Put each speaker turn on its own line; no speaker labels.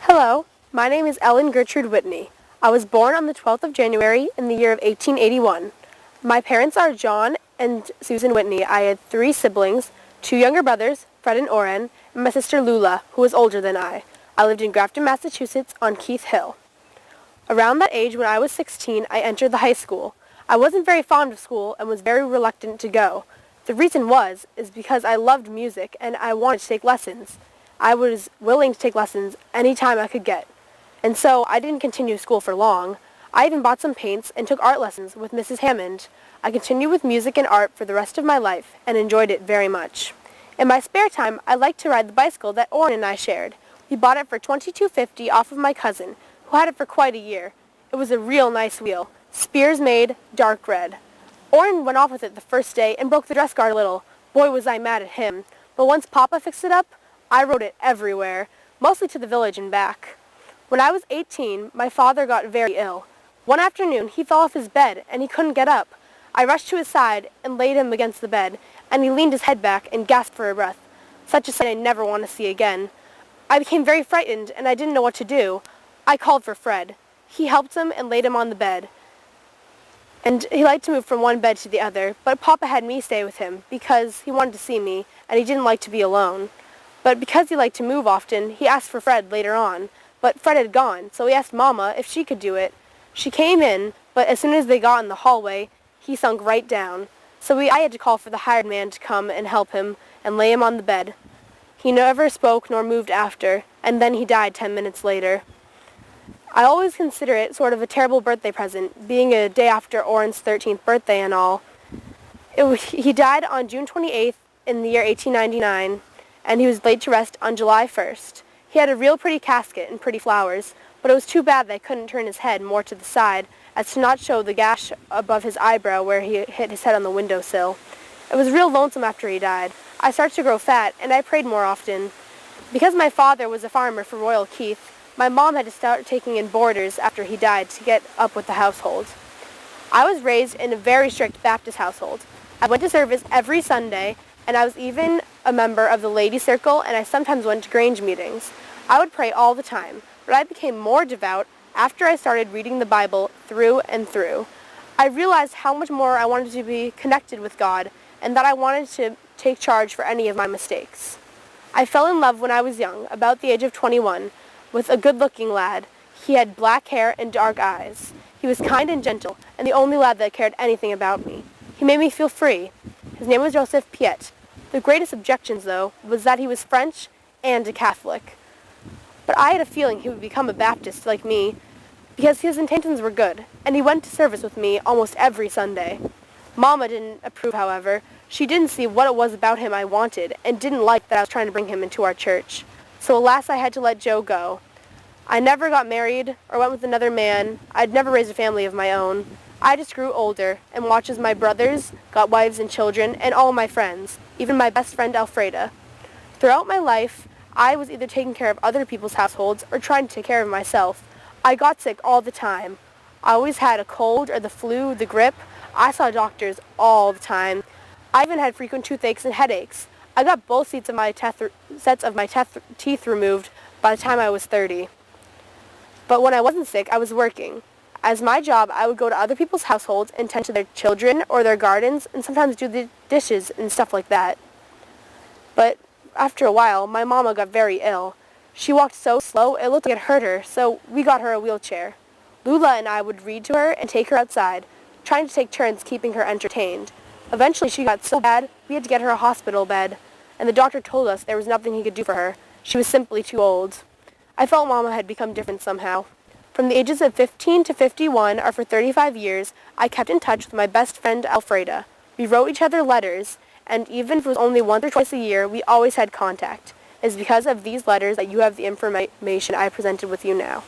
Hello, my name is Gertrude Whitney. I was born on the 12th of January in the year of 1881. My parents are John and Susan Whitney. I had 3 siblings, 2 younger brothers, Fred and Orrin, and my sister Lula, who was older than I. I lived in Grafton, Massachusetts on Keith Hill. Around that age, when I was 16, I entered the high school. I wasn't very fond of school and was very reluctant to go. The reason is because I loved music and I wanted to take lessons. I was willing to take lessons any time I could get. And so I didn't continue school for long. I even bought some paints and took art lessons with Mrs. Hammond. I continued with music and art for the rest of my life and enjoyed it very much. In my spare time, I liked to ride the bicycle that Orrin and I shared. We bought it for $22.50 off of my cousin, who had it for quite a year. It was a real nice wheel, spears made, dark red. Orrin went off with it the first day and broke the dress guard a little. Boy, was I mad at him. But once Papa fixed it up, I rode it everywhere, mostly to the village and back. When I was 18, my father got very ill. One afternoon, he fell off his bed and he couldn't get up. I rushed to his side and laid him against the bed, and he leaned his head back and gasped for a breath. Such a sight I never want to see again. I became very frightened and I didn't know what to do. I called for Fred. He helped him and laid him on the bed. And he liked to move from one bed to the other, but Papa had me stay with him because he wanted to see me and he didn't like to be alone. But because he liked to move often, he asked for Fred later on. But Fred had gone, so he asked Mama if she could do it. She came in, but as soon as they got in the hallway, he sunk right down. So I had to call for the hired man to come and help him and lay him on the bed. He never spoke nor moved after, and then he died 10 minutes later. I always consider it sort of a terrible birthday present, being a day after Orrin's 13th birthday and all. He died on June 28th in the year 1899. And he was laid to rest on July 1st. He had a real pretty casket and pretty flowers, but it was too bad they couldn't turn his head more to the side as to not show the gash above his eyebrow where he hit his head on the windowsill. It was real lonesome after he died. I started to grow fat, and I prayed more often. Because my father was a farmer for Royal Keith, my mom had to start taking in boarders after he died to get up with the household. I was raised in a very strict Baptist household. I went to service every Sunday, and I was even a member of the Ladies' Circle, and I sometimes went to Grange meetings. I would pray all the time, but I became more devout after I started reading the Bible through and through. I realized how much more I wanted to be connected with God, and that I wanted to take charge for any of my mistakes. I fell in love when I was young, about the age of 21, with a good-looking lad. He had black hair and dark eyes. He was kind and gentle, and the only lad that cared anything about me. He made me feel free. His name was Joseph Piet. The greatest objections, though, was that he was French and a Catholic. But I had a feeling he would become a Baptist like me, because his intentions were good, and he went to service with me almost every Sunday. Mama didn't approve, however. She didn't see what it was about him I wanted, and didn't like that I was trying to bring him into our church. So alas, I had to let Joe go. I never got married or went with another man. I'd never raised a family of my own. I just grew older and watched as my brothers got wives and children, and all my friends, even my best friend Alfreda. Throughout my life, I was either taking care of other people's households or trying to take care of myself. I got sick all the time. I always had a cold or the flu, the grip. I saw doctors all the time. I even had frequent toothaches and headaches. I got both sets of my teeth removed by the time I was 30. But when I wasn't sick, I was working. As my job, I would go to other people's households and tend to their children or their gardens and sometimes do the dishes and stuff like that. But after a while, my mama got very ill. She walked so slow, it looked like it hurt her, so we got her a wheelchair. Lula and I would read to her and take her outside, trying to take turns keeping her entertained. Eventually, she got so bad, we had to get her a hospital bed, and the doctor told us there was nothing he could do for her. She was simply too old. I felt Mama had become different somehow. From the ages of 15 to 51, or for 35 years, I kept in touch with my best friend Alfreda. We wrote each other letters, and even if it was only once or twice a year, we always had contact. It is because of these letters that you have the information I presented with you now.